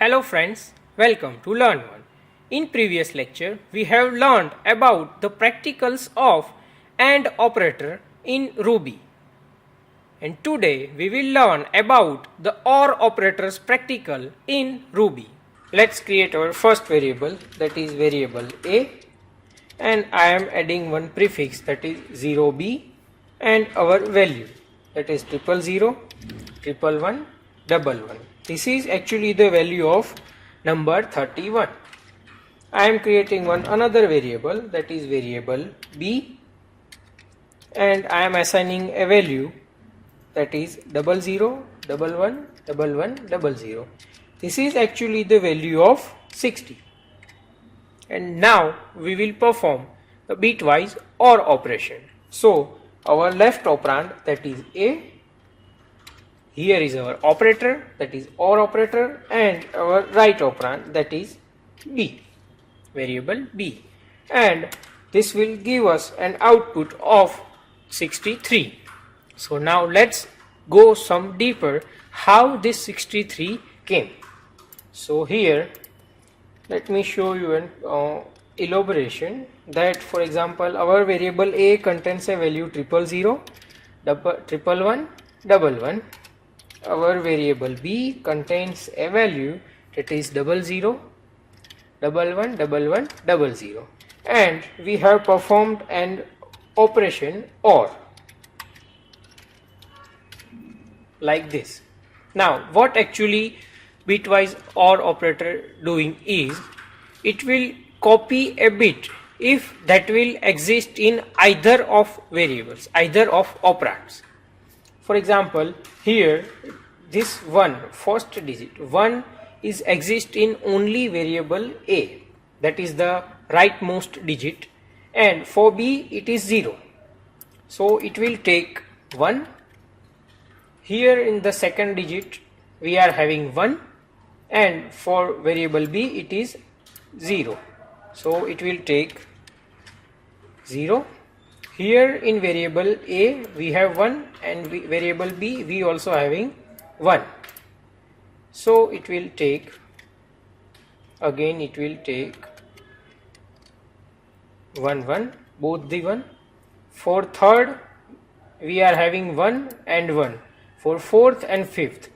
Hello friends, welcome to Learn One. In previous lecture, we have learned about the practicals of AND operator in Ruby. And today we will learn about the OR operator's practical in Ruby. Let's create our first variable, that is variable A, and I am adding one prefix, that is 0b, and our value, that is 000, 111, 111. This is actually the value of number 31. I am creating another variable, that is variable B, and I am assigning a value, that is 00, 11, 11, 00. This is actually the value of 60. And now we will perform the bitwise OR operation. So our left operand, that is A, here is our operator, that is OR operator, and our right operand, that is B, variable B, and this will give us an output of 63. So now let's go some deeper how this 63 came. So here let me show you an elaboration that, for example, our variable A contains a value 000, 111, 111. Our variable B contains a value, that is 00, 11, 11, 00, and we have performed an operation OR like this. Now what actually bitwise OR operator doing is, it will copy a bit if that will exist in either of variables, either of operands. For example, here this first digit 1 is exist in only variable A, that is the rightmost digit, and for B it is 0. So it will take 1. Here in the second digit we are having 1, and for variable B it is 0. So it will take 0. Here in variable A we have 1, and variable B we also having 1. So it will take, again it will take 1 1, both the 1. For third we are having 1 and 1. For fourth and fifth,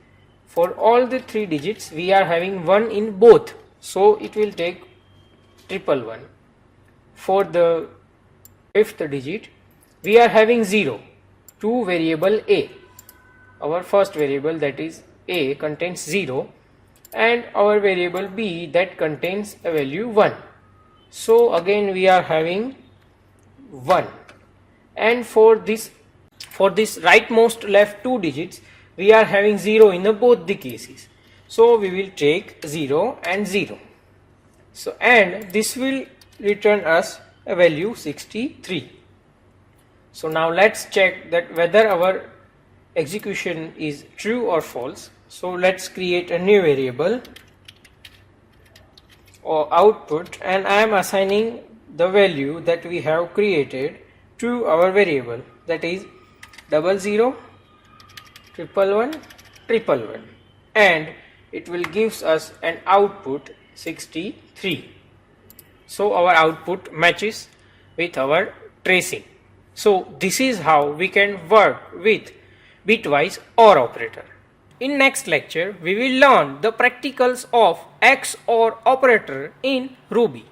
for all the 3 digits we are having 1 in both, so it will take 111. For the fifth digit we are having 0 to variable A. Our first variable, that is A, contains 0, and our variable B, that contains a value 1. So again we are having 1, and for this rightmost left 2 digits we are having 0 in both the cases, so we will take 0 and 0. So and this will return us a value 63. So now let's check that whether our execution is true or false. So let's create a new variable or output, and I am assigning the value that we have created to our variable, that is 00, 111, 111, and it will gives us an output 63. So our output matches with our tracing. So this is how we can work with bitwise OR operator. In next lecture we will learn the practicals of XOR operator in Ruby.